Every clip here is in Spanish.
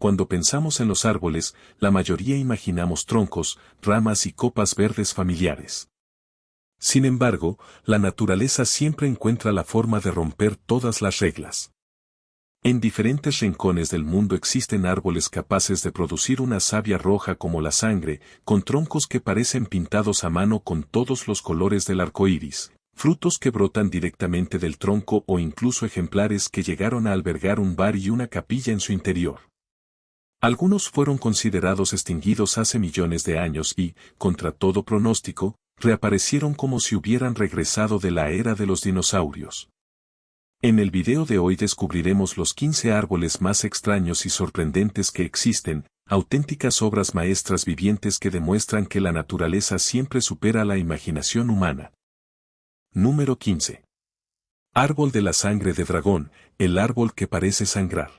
Cuando pensamos en los árboles, la mayoría imaginamos troncos, ramas y copas verdes familiares. Sin embargo, la naturaleza siempre encuentra la forma de romper todas las reglas. En diferentes rincones del mundo existen árboles capaces de producir una savia roja como la sangre, con troncos que parecen pintados a mano con todos los colores del arco iris, frutos que brotan directamente del tronco o incluso ejemplares que llegaron a albergar un bar y una capilla en su interior. Algunos fueron considerados extinguidos hace millones de años y, contra todo pronóstico, reaparecieron como si hubieran regresado de la era de los dinosaurios. En el video de hoy descubriremos los 15 árboles más extraños y sorprendentes que existen, auténticas obras maestras vivientes que demuestran que la naturaleza siempre supera la imaginación humana. Número 15. Árbol de la sangre de dragón, el árbol que parece sangrar.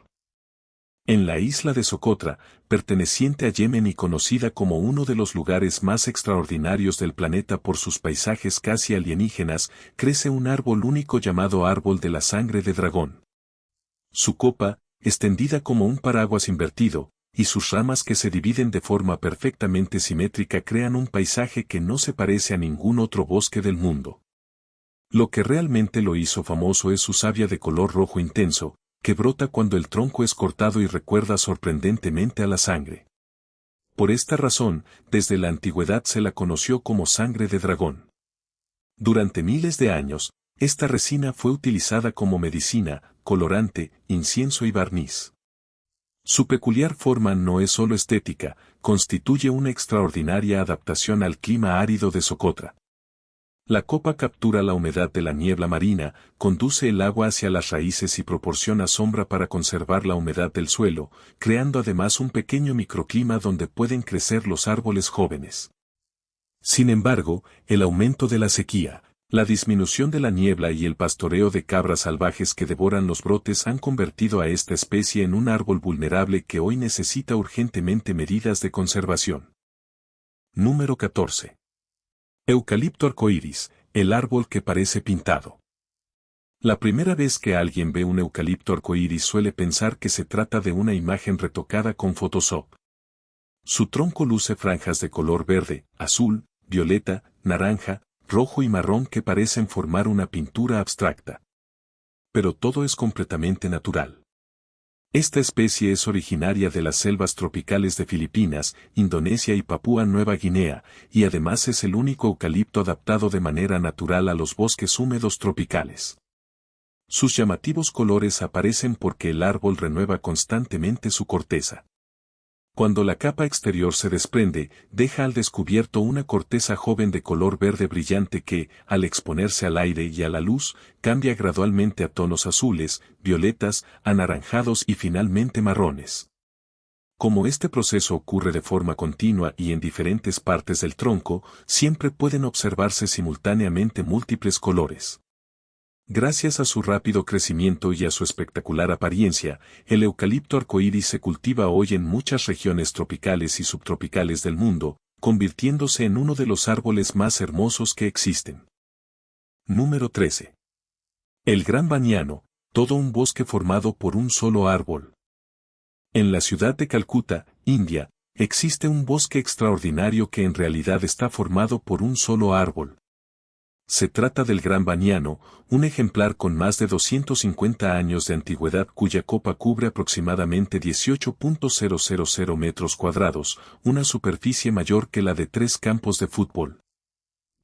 En la isla de Socotra, perteneciente a Yemen y conocida como uno de los lugares más extraordinarios del planeta por sus paisajes casi alienígenas, crece un árbol único llamado árbol de la sangre de dragón. Su copa, extendida como un paraguas invertido, y sus ramas que se dividen de forma perfectamente simétrica crean un paisaje que no se parece a ningún otro bosque del mundo. Lo que realmente lo hizo famoso es su savia de color rojo intenso, que brota cuando el tronco es cortado y recuerda sorprendentemente a la sangre. Por esta razón, desde la antigüedad se la conoció como sangre de dragón. Durante miles de años, esta resina fue utilizada como medicina, colorante, incienso y barniz. Su peculiar forma no es solo estética, constituye una extraordinaria adaptación al clima árido de Socotra. La copa captura la humedad de la niebla marina, conduce el agua hacia las raíces y proporciona sombra para conservar la humedad del suelo, creando además un pequeño microclima donde pueden crecer los árboles jóvenes. Sin embargo, el aumento de la sequía, la disminución de la niebla y el pastoreo de cabras salvajes que devoran los brotes han convertido a esta especie en un árbol vulnerable que hoy necesita urgentemente medidas de conservación. Número 14. Eucalipto arcoíris, el árbol que parece pintado. La primera vez que alguien ve un eucalipto arcoíris suele pensar que se trata de una imagen retocada con Photoshop. Su tronco luce franjas de color verde, azul, violeta, naranja, rojo y marrón que parecen formar una pintura abstracta. Pero todo es completamente natural. Esta especie es originaria de las selvas tropicales de Filipinas, Indonesia y Papúa Nueva Guinea, y además es el único eucalipto adaptado de manera natural a los bosques húmedos tropicales. Sus llamativos colores aparecen porque el árbol renueva constantemente su corteza. Cuando la capa exterior se desprende, deja al descubierto una corteza joven de color verde brillante que, al exponerse al aire y a la luz, cambia gradualmente a tonos azules, violetas, anaranjados y finalmente marrones. Como este proceso ocurre de forma continua y en diferentes partes del tronco, siempre pueden observarse simultáneamente múltiples colores. Gracias a su rápido crecimiento y a su espectacular apariencia, el eucalipto arcoíris se cultiva hoy en muchas regiones tropicales y subtropicales del mundo, convirtiéndose en uno de los árboles más hermosos que existen. Número 13. El Gran Baniano, todo un bosque formado por un solo árbol. En la ciudad de Calcuta, India, existe un bosque extraordinario que en realidad está formado por un solo árbol. Se trata del Gran Baniano, un ejemplar con más de 250 años de antigüedad cuya copa cubre aproximadamente 18.000 metros cuadrados, una superficie mayor que la de 3 campos de fútbol.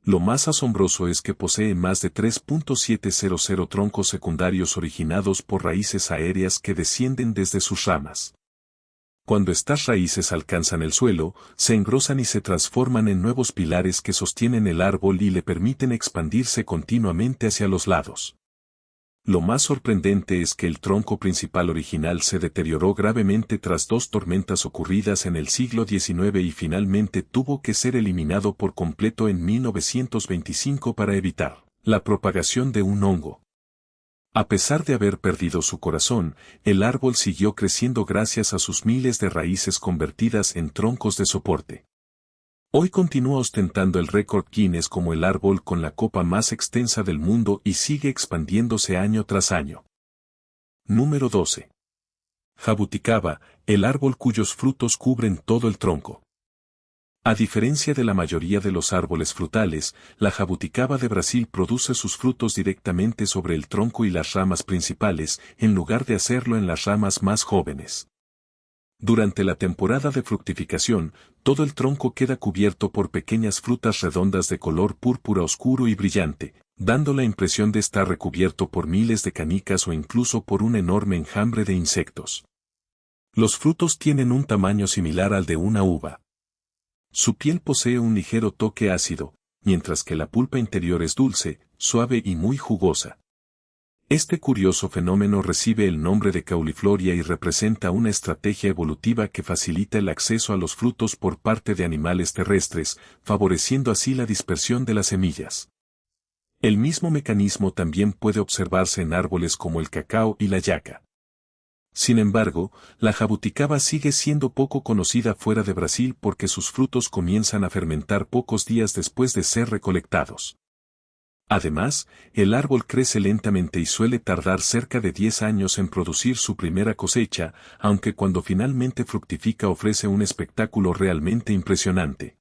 Lo más asombroso es que posee más de 3.700 troncos secundarios originados por raíces aéreas que descienden desde sus ramas. Cuando estas raíces alcanzan el suelo, se engrosan y se transforman en nuevos pilares que sostienen el árbol y le permiten expandirse continuamente hacia los lados. Lo más sorprendente es que el tronco principal original se deterioró gravemente tras 2 tormentas ocurridas en el siglo XIX y finalmente tuvo que ser eliminado por completo en 1925 para evitar la propagación de un hongo. A pesar de haber perdido su corazón, el árbol siguió creciendo gracias a sus miles de raíces convertidas en troncos de soporte. Hoy continúa ostentando el récord Guinness como el árbol con la copa más extensa del mundo y sigue expandiéndose año tras año. Número 12. Jabuticaba, el árbol cuyos frutos cubren todo el tronco. A diferencia de la mayoría de los árboles frutales, la jabuticaba de Brasil produce sus frutos directamente sobre el tronco y las ramas principales, en lugar de hacerlo en las ramas más jóvenes. Durante la temporada de fructificación, todo el tronco queda cubierto por pequeñas frutas redondas de color púrpura oscuro y brillante, dando la impresión de estar recubierto por miles de canicas o incluso por un enorme enjambre de insectos. Los frutos tienen un tamaño similar al de una uva. Su piel posee un ligero toque ácido, mientras que la pulpa interior es dulce, suave y muy jugosa. Este curioso fenómeno recibe el nombre de caulifloria y representa una estrategia evolutiva que facilita el acceso a los frutos por parte de animales terrestres, favoreciendo así la dispersión de las semillas. El mismo mecanismo también puede observarse en árboles como el cacao y la yaca. Sin embargo, la jabuticaba sigue siendo poco conocida fuera de Brasil porque sus frutos comienzan a fermentar pocos días después de ser recolectados. Además, el árbol crece lentamente y suele tardar cerca de 10 años en producir su primera cosecha, aunque cuando finalmente fructifica ofrece un espectáculo realmente impresionante.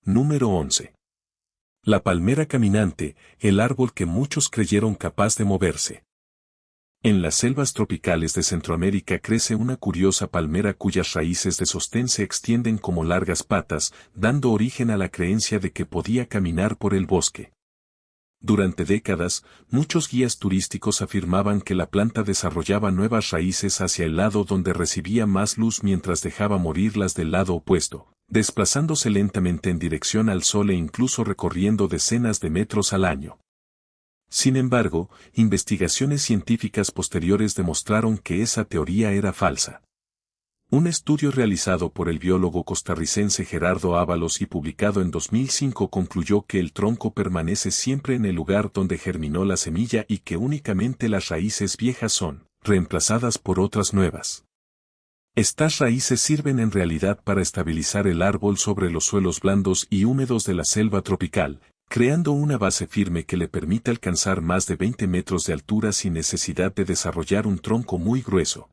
Número 11. La palmera caminante, el árbol que muchos creyeron capaz de moverse. En las selvas tropicales de Centroamérica crece una curiosa palmera cuyas raíces de sostén se extienden como largas patas, dando origen a la creencia de que podía caminar por el bosque. Durante décadas, muchos guías turísticos afirmaban que la planta desarrollaba nuevas raíces hacia el lado donde recibía más luz mientras dejaba morir las del lado opuesto, desplazándose lentamente en dirección al sol e incluso recorriendo decenas de metros al año. Sin embargo, investigaciones científicas posteriores demostraron que esa teoría era falsa. Un estudio realizado por el biólogo costarricense Gerardo Ábalos y publicado en 2005 concluyó que el tronco permanece siempre en el lugar donde germinó la semilla y que únicamente las raíces viejas son reemplazadas por otras nuevas. Estas raíces sirven en realidad para estabilizar el árbol sobre los suelos blandos y húmedos de la selva tropical, creando una base firme que le permite alcanzar más de 20 metros de altura sin necesidad de desarrollar un tronco muy grueso.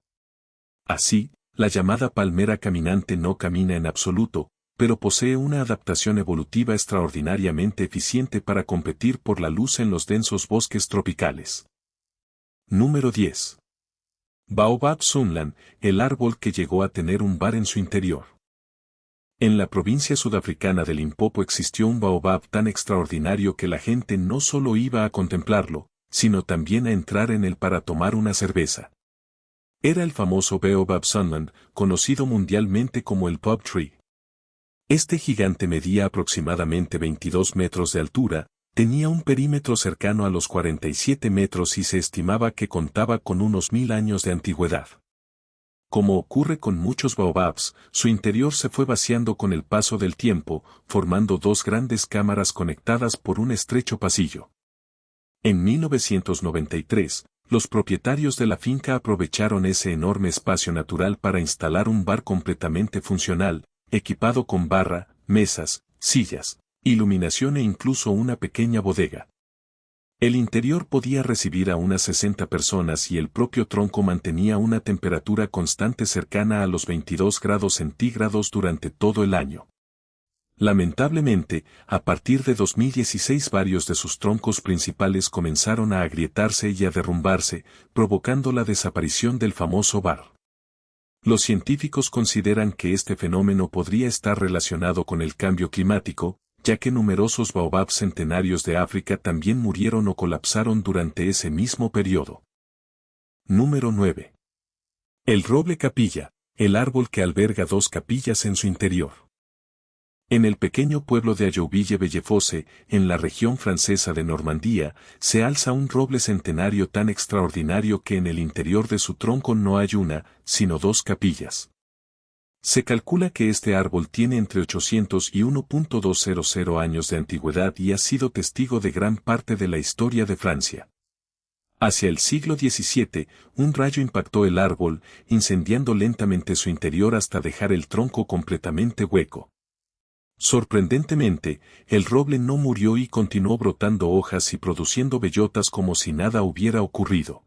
Así, la llamada palmera caminante no camina en absoluto, pero posee una adaptación evolutiva extraordinariamente eficiente para competir por la luz en los densos bosques tropicales. Número 10. Baobab Sunland, el árbol que llegó a tener un bar en su interior. En la provincia sudafricana de Limpopo existió un baobab tan extraordinario que la gente no solo iba a contemplarlo, sino también a entrar en él para tomar una cerveza. Era el famoso Baobab Sunland, conocido mundialmente como el Pub Tree. Este gigante medía aproximadamente 22 metros de altura, tenía un perímetro cercano a los 47 metros y se estimaba que contaba con unos 1000 años de antigüedad. Como ocurre con muchos baobabs, su interior se fue vaciando con el paso del tiempo, formando dos grandes cámaras conectadas por un estrecho pasillo. En 1993, los propietarios de la finca aprovecharon ese enorme espacio natural para instalar un bar completamente funcional, equipado con barra, mesas, sillas, iluminación e incluso una pequeña bodega. El interior podía recibir a unas 60 personas y el propio tronco mantenía una temperatura constante cercana a los 22 grados centígrados durante todo el año. Lamentablemente, a partir de 2016 varios de sus troncos principales comenzaron a agrietarse y a derrumbarse, provocando la desaparición del famoso bar. Los científicos consideran que este fenómeno podría estar relacionado con el cambio climático, ya que numerosos baobabs centenarios de África también murieron o colapsaron durante ese mismo periodo. Número 9. El roble capilla, el árbol que alberga dos capillas en su interior. En el pequeño pueblo de Ajouville-Bellefosse, en la región francesa de Normandía, se alza un roble centenario tan extraordinario que en el interior de su tronco no hay una, sino dos capillas. Se calcula que este árbol tiene entre 800 y 1.200 años de antigüedad y ha sido testigo de gran parte de la historia de Francia. Hacia el siglo XVII, un rayo impactó el árbol, incendiando lentamente su interior hasta dejar el tronco completamente hueco. Sorprendentemente, el roble no murió y continuó brotando hojas y produciendo bellotas como si nada hubiera ocurrido.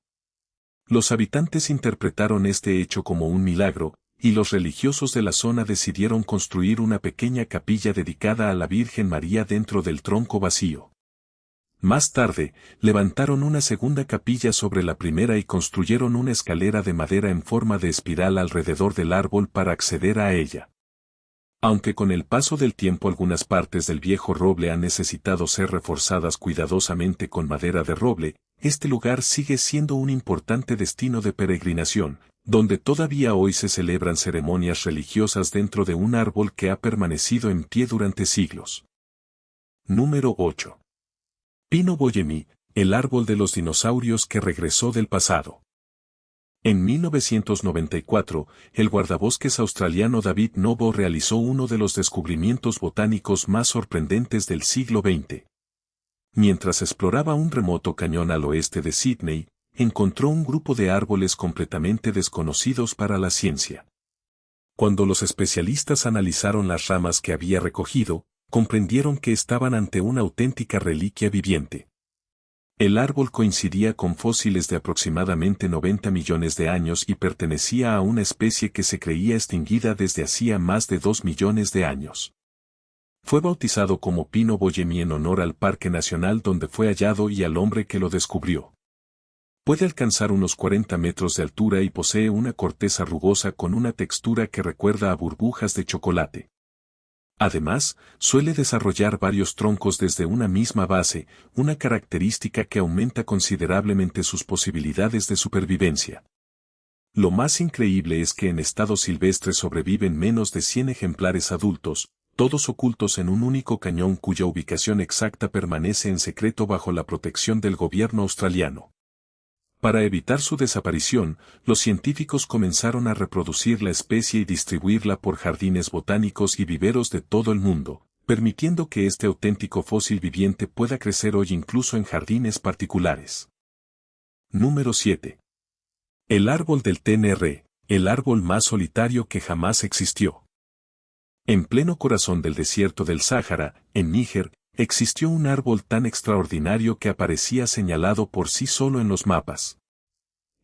Los habitantes interpretaron este hecho como un milagro, y los religiosos de la zona decidieron construir una pequeña capilla dedicada a la Virgen María dentro del tronco vacío. Más tarde, levantaron una segunda capilla sobre la primera y construyeron una escalera de madera en forma de espiral alrededor del árbol para acceder a ella. Aunque con el paso del tiempo algunas partes del viejo roble han necesitado ser reforzadas cuidadosamente con madera de roble, este lugar sigue siendo un importante destino de peregrinación, donde todavía hoy se celebran ceremonias religiosas dentro de un árbol que ha permanecido en pie durante siglos. Número 8. Pino Boyemi, el árbol de los dinosaurios que regresó del pasado. En 1994, el guardabosques australiano David Novo realizó uno de los descubrimientos botánicos más sorprendentes del siglo XX. Mientras exploraba un remoto cañón al oeste de Sydney, encontró un grupo de árboles completamente desconocidos para la ciencia. Cuando los especialistas analizaron las ramas que había recogido, comprendieron que estaban ante una auténtica reliquia viviente. El árbol coincidía con fósiles de aproximadamente 90 millones de años y pertenecía a una especie que se creía extinguida desde hacía más de 2 millones de años. Fue bautizado como Pino Boyemi en honor al parque nacional donde fue hallado y al hombre que lo descubrió. Puede alcanzar unos 40 metros de altura y posee una corteza rugosa con una textura que recuerda a burbujas de chocolate. Además, suele desarrollar varios troncos desde una misma base, una característica que aumenta considerablemente sus posibilidades de supervivencia. Lo más increíble es que en estado silvestre sobreviven menos de 100 ejemplares adultos, todos ocultos en un único cañón cuya ubicación exacta permanece en secreto bajo la protección del gobierno australiano. Para evitar su desaparición, los científicos comenzaron a reproducir la especie y distribuirla por jardines botánicos y viveros de todo el mundo, permitiendo que este auténtico fósil viviente pueda crecer hoy incluso en jardines particulares. Número 7. El árbol del TNR, el árbol más solitario que jamás existió. En pleno corazón del desierto del Sáhara, en Níger, existió un árbol tan extraordinario que aparecía señalado por sí solo en los mapas.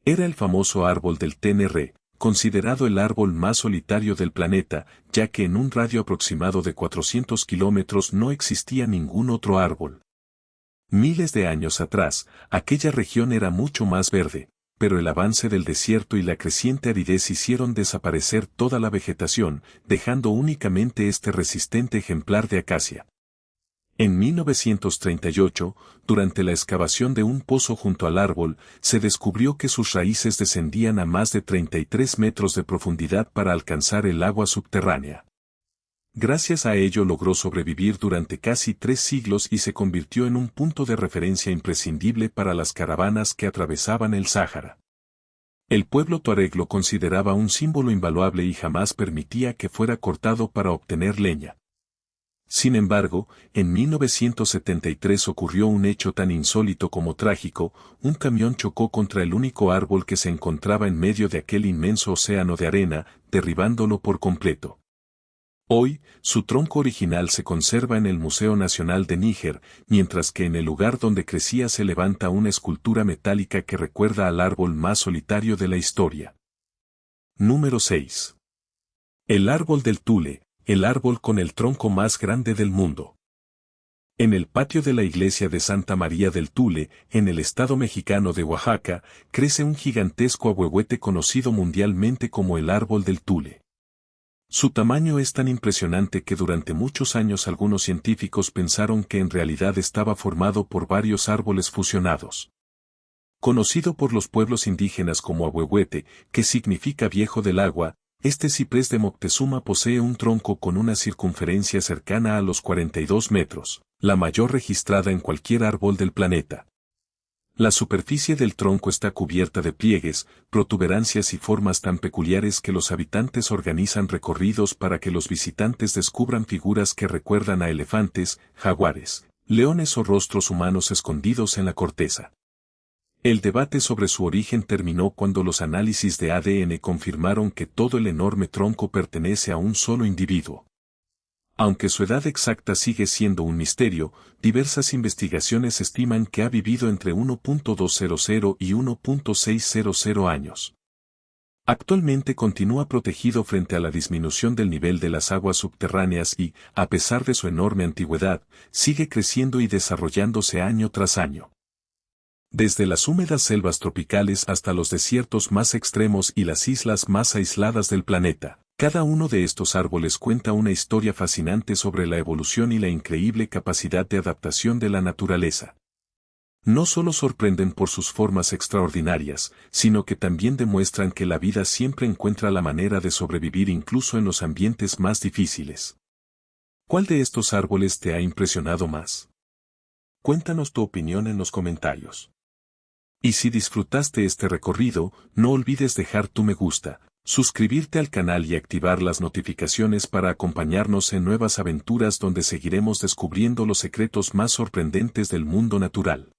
Era el famoso árbol del TNR, considerado el árbol más solitario del planeta, ya que en un radio aproximado de 400 kilómetros no existía ningún otro árbol. Miles de años atrás, aquella región era mucho más verde, pero el avance del desierto y la creciente aridez hicieron desaparecer toda la vegetación, dejando únicamente este resistente ejemplar de acacia. En 1938, durante la excavación de un pozo junto al árbol, se descubrió que sus raíces descendían a más de 33 metros de profundidad para alcanzar el agua subterránea. Gracias a ello logró sobrevivir durante casi 3 siglos y se convirtió en un punto de referencia imprescindible para las caravanas que atravesaban el Sáhara. El pueblo tuareg lo consideraba un símbolo invaluable y jamás permitía que fuera cortado para obtener leña. Sin embargo, en 1973 ocurrió un hecho tan insólito como trágico, un camión chocó contra el único árbol que se encontraba en medio de aquel inmenso océano de arena, derribándolo por completo. Hoy, su tronco original se conserva en el Museo Nacional de Níger, mientras que en el lugar donde crecía se levanta una escultura metálica que recuerda al árbol más solitario de la historia. Número 6. El árbol del Tule, el árbol con el tronco más grande del mundo. En el patio de la iglesia de Santa María del Tule, en el estado mexicano de Oaxaca, crece un gigantesco ahuehuete conocido mundialmente como el árbol del Tule. Su tamaño es tan impresionante que durante muchos años algunos científicos pensaron que en realidad estaba formado por varios árboles fusionados. Conocido por los pueblos indígenas como ahuehuete, que significa viejo del agua, este ciprés de Moctezuma posee un tronco con una circunferencia cercana a los 42 metros, la mayor registrada en cualquier árbol del planeta. La superficie del tronco está cubierta de pliegues, protuberancias y formas tan peculiares que los habitantes organizan recorridos para que los visitantes descubran figuras que recuerdan a elefantes, jaguares, leones o rostros humanos escondidos en la corteza. El debate sobre su origen terminó cuando los análisis de ADN confirmaron que todo el enorme tronco pertenece a un solo individuo. Aunque su edad exacta sigue siendo un misterio, diversas investigaciones estiman que ha vivido entre 1.200 y 1.600 años. Actualmente continúa protegido frente a la disminución del nivel de las aguas subterráneas y, a pesar de su enorme antigüedad, sigue creciendo y desarrollándose año tras año. Desde las húmedas selvas tropicales hasta los desiertos más extremos y las islas más aisladas del planeta, cada uno de estos árboles cuenta una historia fascinante sobre la evolución y la increíble capacidad de adaptación de la naturaleza. No solo sorprenden por sus formas extraordinarias, sino que también demuestran que la vida siempre encuentra la manera de sobrevivir incluso en los ambientes más difíciles. ¿Cuál de estos árboles te ha impresionado más? Cuéntanos tu opinión en los comentarios. Y si disfrutaste este recorrido, no olvides dejar tu me gusta, suscribirte al canal y activar las notificaciones para acompañarnos en nuevas aventuras donde seguiremos descubriendo los secretos más sorprendentes del mundo natural.